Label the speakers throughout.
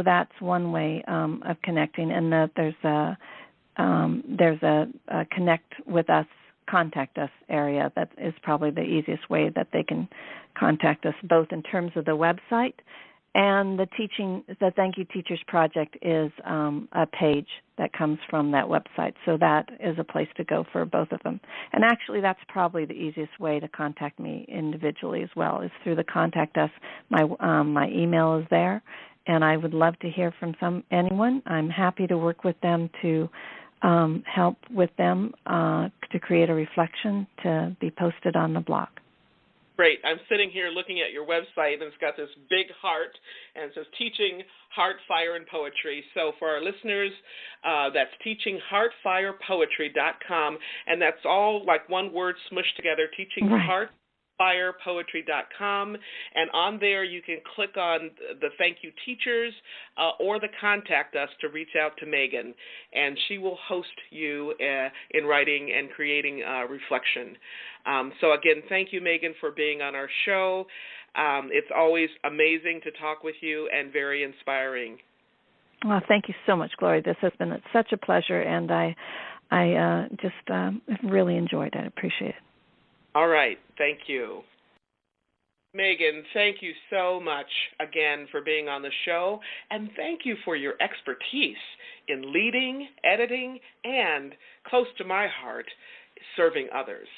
Speaker 1: that's one way of connecting, and that there's a connect with us, contact us area that is probably the easiest way that they can contact us, both in terms of the website and the Thank You Teachers Project is a page that comes from that website. So that is a place to go for both of them. And actually, that's probably the easiest way to contact me individually as well, is through the Contact Us. My email is there, and I would love to hear from anyone. I'm happy to work with them to help with them to create a reflection to be posted on the blog.
Speaker 2: Great. I'm sitting here looking at your website, and it's got this big heart, and it says Teaching Heart, Fire, and Poetry. So for our listeners, that's teachingheartfirepoetry.com, and that's all like one word smushed together, teachingheartfirepoetry.com, and on there you can click on the Thank You Teachers or the Contact Us to reach out to Megan, and she will host you in writing and creating reflection. So again, thank you, Megan, for being on our show. It's always amazing to talk with you and very inspiring.
Speaker 1: Well, thank you so much, Gloria. This has been such a pleasure, and I just really enjoyed it. I appreciate it.
Speaker 2: All right. Thank you. Megan, thank you so much again for being on the show, and thank you for your expertise in leading, editing, and, close to my heart, serving others.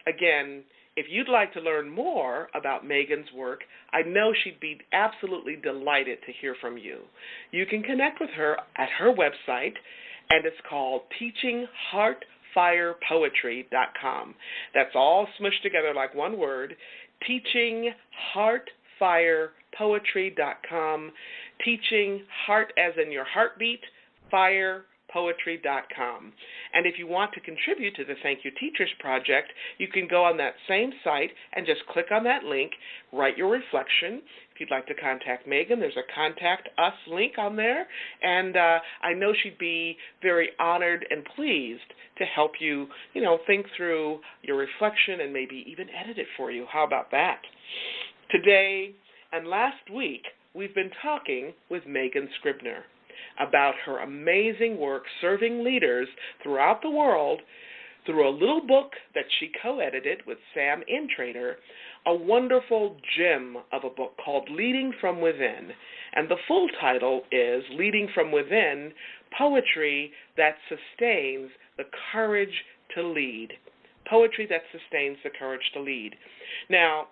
Speaker 2: Again, if you'd like to learn more about Megan's work, I know she'd be absolutely delighted to hear from you. You can connect with her at her website, and it's called teachingheartfirepoetry.com. That's all smushed together like one word, teachingheartfirepoetry.com, teaching heart as in your heartbeat, firepoetry.com. And if you want to contribute to the Thank You Teachers Project, you can go on that same site and just click on that link, write your reflection. If you'd like to contact Megan, there's a Contact Us link on there, and I know she'd be very honored and pleased to help you, think through your reflection and maybe even edit it for you. How about that? Today and last week, we've been talking with Megan Scribner about her amazing work serving leaders throughout the world through a little book that she co-edited with Sam Intrater, a wonderful gem of a book called Leading from Within. And the full title is Leading from Within, Poetry That Sustains the Courage to Lead. Poetry that sustains the courage to lead. Now,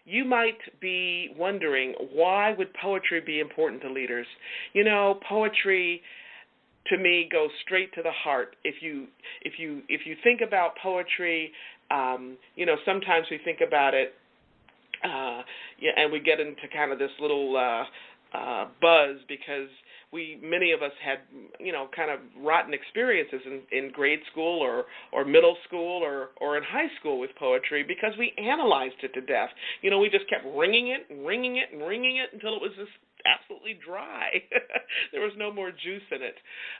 Speaker 2: you might be wondering, why would poetry be important to leaders? Poetry to me goes straight to the heart. If you think about poetry, sometimes we think about it, and we get into kind of this little buzz because many of us had, kind of rotten experiences in grade school or middle school or in high school with poetry because we analyzed it to death. We just kept ringing it and ringing it and ringing it until it was just absolutely dry. There was no more juice in it.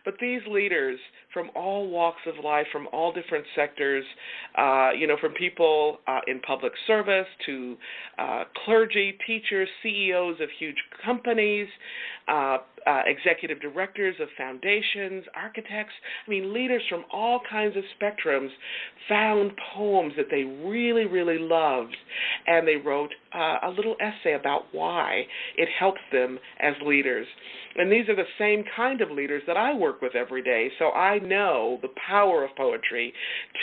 Speaker 2: But these leaders from all walks of life, from all different sectors, from people in public service to clergy, teachers, CEOs of huge companies, executive directors of foundations, architects, leaders from all kinds of spectrums found poems that they really, really loved, and they wrote a little essay about why it helps them as leaders. And these are the same kind of leaders that I work with every day, so I know the power of poetry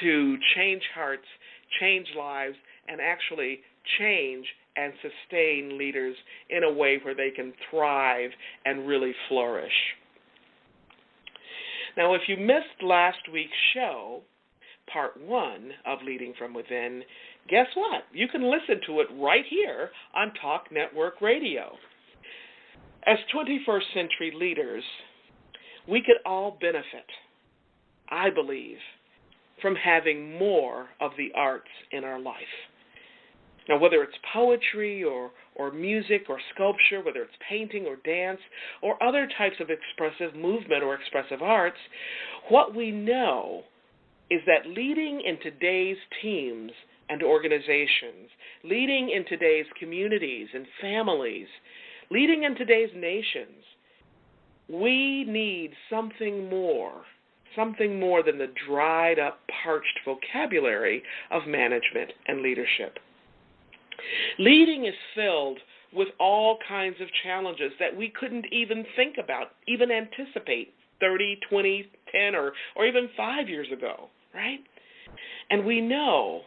Speaker 2: to change hearts, change lives, and actually change and sustain leaders in a way where they can thrive and really flourish. Now, if you missed last week's show, part 1 of Leading from Within, guess what? You can listen to it right here on Talk Network Radio. As 21st century leaders, we could all benefit, I believe, from having more of the arts in our life. Now, whether it's poetry or music or sculpture, whether it's painting or dance or other types of expressive movement or expressive arts, what we know is that leading in today's teams and organizations, leading in today's communities and families, leading in today's nations We need something more than the dried up, parched vocabulary of management and leadership. Leading is filled with all kinds of challenges that we couldn't even think about, even anticipate 30, 20, 10, or even 5 years ago, right? And we know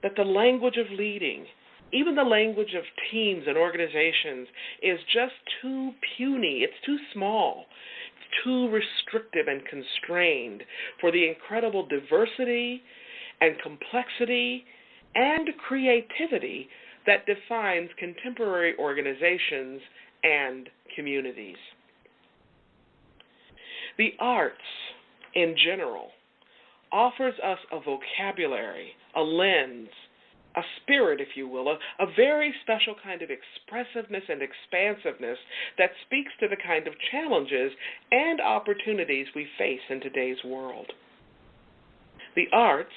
Speaker 2: that the language of leading, even the language of teams and organizations, is just too puny. It's too small. It's too restrictive and constrained for the incredible diversity and complexity and creativity that defines contemporary organizations and communities. The arts, in general, offers us a vocabulary, a lens, a spirit, if you will, a very special kind of expressiveness and expansiveness that speaks to the kind of challenges and opportunities we face in today's world. The arts,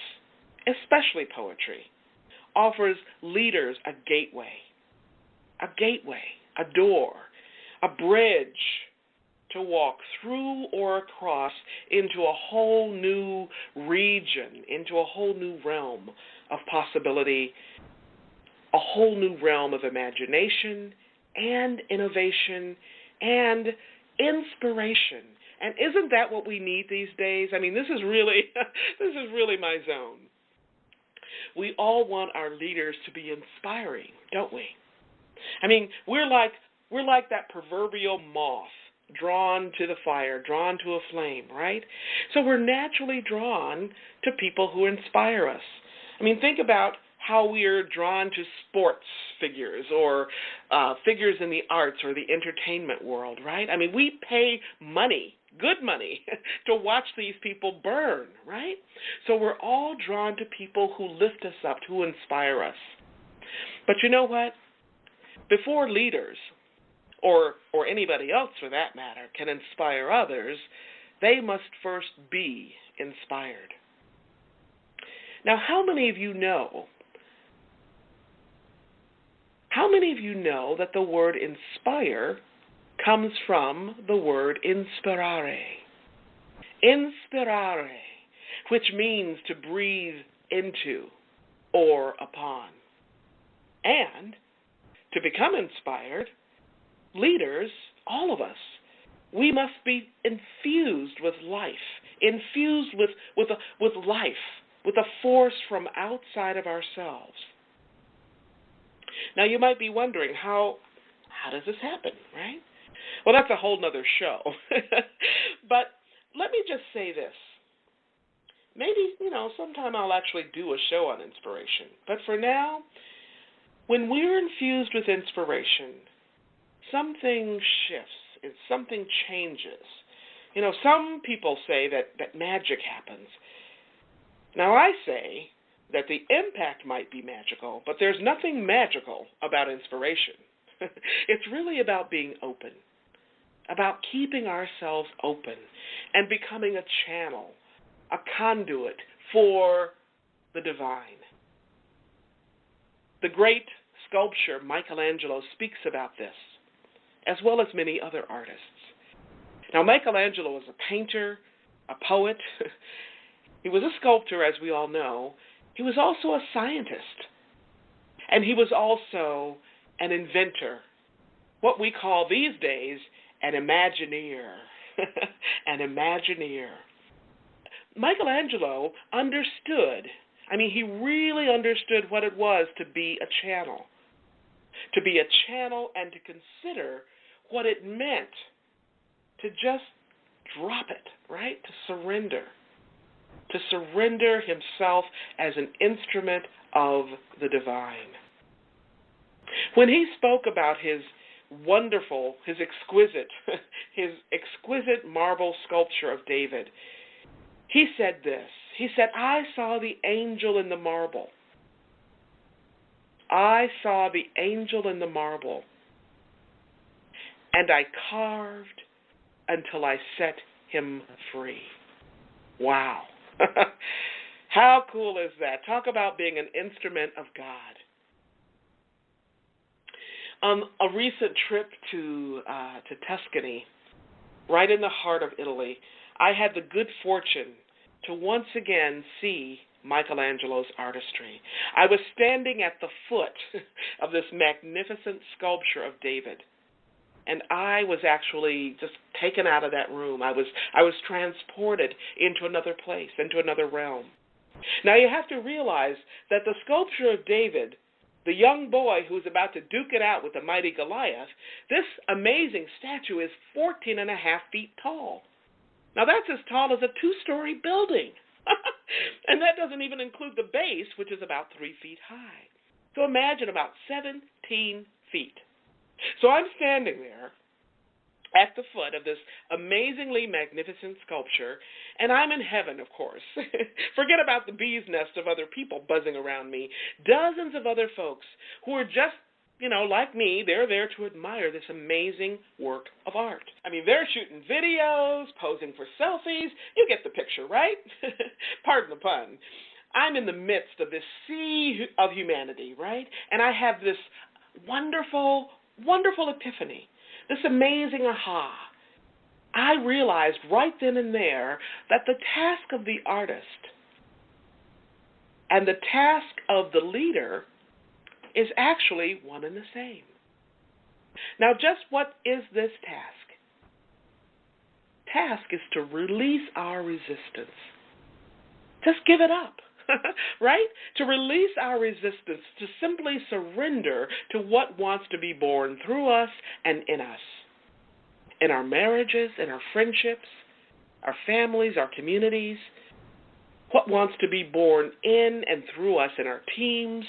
Speaker 2: especially poetry, offers leaders a gateway, a door, a bridge to walk through or across into a whole new region, into a whole new realm of possibility, a whole new realm of imagination and innovation and inspiration. And isn't that what we need these days? I mean, this is really my zone. We all want our leaders to be inspiring, don't we? I mean, we're like that proverbial moth drawn to the fire, drawn to a flame, right? So we're naturally drawn to people who inspire us. I mean, think about how we're drawn to sports figures or figures in the arts or the entertainment world, right? I mean, we pay money, good money, to watch these people burn, right? So we're all drawn to people who lift us up, who inspire us. But you know what? Before leaders, or anybody else for that matter, can inspire others, they must first be inspired. Now, how many of you know that the word inspire comes from the word inspirare? Inspirare, which means to breathe into or upon. And to become inspired, leaders, all of us, we must be infused with life, infused with life, with a force from outside of ourselves. Now, you might be wondering, how does this happen, right? Well, that's a whole nother show. But let me just say this. Maybe, sometime I'll actually do a show on inspiration. But for now, when we're infused with inspiration, something shifts and something changes. Some people say that magic happens. Now, I say that the impact might be magical, but there's nothing magical about inspiration. It's really about being open, about keeping ourselves open and becoming a channel, a conduit for the divine. The great sculptor Michelangelo speaks about this, as well as many other artists. Now, Michelangelo was a painter, a poet. He was a sculptor, as we all know. He was also a scientist. And he was also an inventor, what we call these days an Imagineer. An Imagineer. Michelangelo understood, he really understood what it was to be a channel. To be a channel and to consider what it meant to just drop it, right? To surrender. To surrender himself as an instrument of the divine. When he spoke about his wonderful, his exquisite marble sculpture of David, he said this. He said, "I saw the angel in the marble. I saw the angel in the marble, and I carved until I set him free." Wow. How cool is that? Talk about being an instrument of God. On a recent trip to Tuscany, right in the heart of Italy, I had the good fortune to once again see Michelangelo's artistry. I was standing at the foot of this magnificent sculpture of David, and I was actually just taken out of that room. I was transported into another place, into another realm. Now you have to realize that the sculpture of David, the young boy who's about to duke it out with the mighty Goliath, this amazing statue is 14 and a half feet tall. Now that's as tall as a 2-story building. And that doesn't even include the base, which is about 3 feet high. So imagine about 17 feet. So I'm standing there at the foot of this amazingly magnificent sculpture, and I'm in heaven, of course. Forget about the bee's nest of other people buzzing around me. Dozens of other folks who are just, like me, they're there to admire this amazing work of art. I mean, they're shooting videos, posing for selfies. You get the picture, right? Pardon the pun. I'm in the midst of this sea of humanity, right? And I have this wonderful, wonderful epiphany, this amazing aha. I realized right then and there that the task of the artist and the task of the leader is actually one and the same. Now, just what is this task? Task is to release our resistance. Just give it up, right? To release our resistance, to simply surrender to what wants to be born through us and in us. In our marriages, in our friendships, our families, our communities, what wants to be born in and through us in our teams,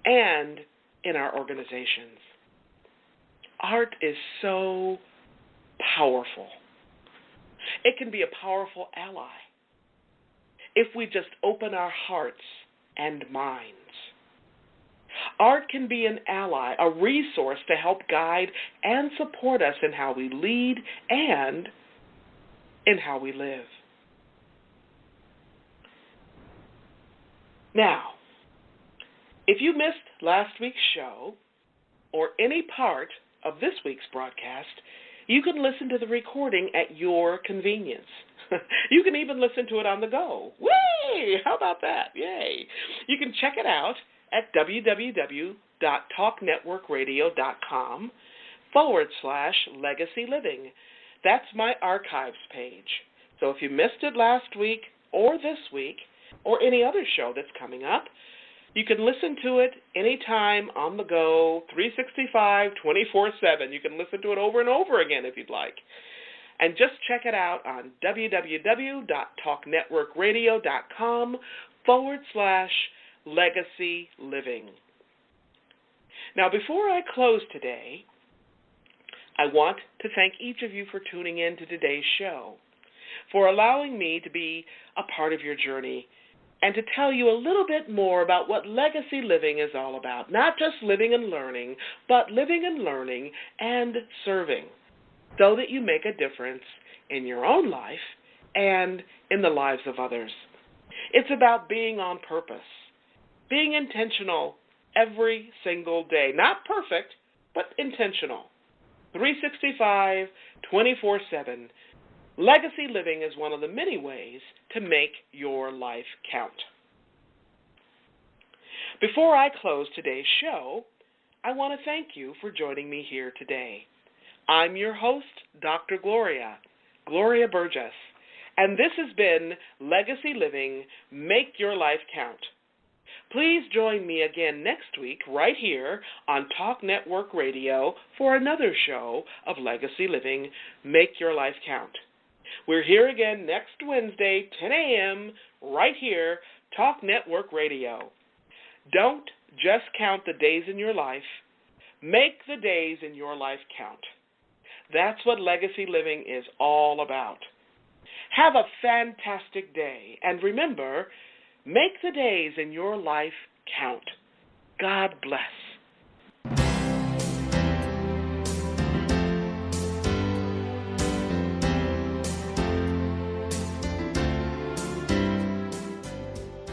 Speaker 2: and in our organizations. Art is so powerful. It can be a powerful ally if we just open our hearts and minds. Art can be an ally, a resource to help guide and support us in how we lead and in how we live. Now, if you missed last week's show or any part of this week's broadcast, you can listen to the recording at your convenience. You can even listen to it on the go. Whee! How about that? Yay! You can check it out at www.talknetworkradio.com/Legacy Living. That's my archives page. So if you missed it last week or this week or any other show that's coming up, you can listen to it anytime on the go, 365, 24/7. You can listen to it over and over again if you'd like. And just check it out on www.talknetworkradio.com/Legacy Living. Now, before I close today, I want to thank each of you for tuning in to today's show, for allowing me to be a part of your journey and to tell you a little bit more about what legacy living is all about. Not just living and learning, but living and learning and serving, so that you make a difference in your own life and in the lives of others. It's about being on purpose, being intentional every single day. Not perfect, but intentional. 365, 24/7. Legacy living is one of the many ways to make your life count. Before I close today's show, I want to thank you for joining me here today. I'm your host, Dr. Gloria Burgess, and this has been Legacy Living, Make Your Life Count. Please join me again next week right here on Talk Network Radio for another show of Legacy Living, Make Your Life Count. We're here again next Wednesday, 10 a.m., right here, Talk Network Radio. Don't just count the days in your life. Make the days in your life count. That's what legacy living is all about. Have a fantastic day. And remember, make the days in your life count. God bless.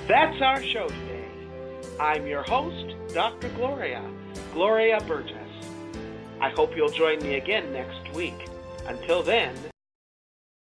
Speaker 2: That's our show today. I'm your host, Dr. Gloria Burgess. I hope you'll join me again next week. Until then,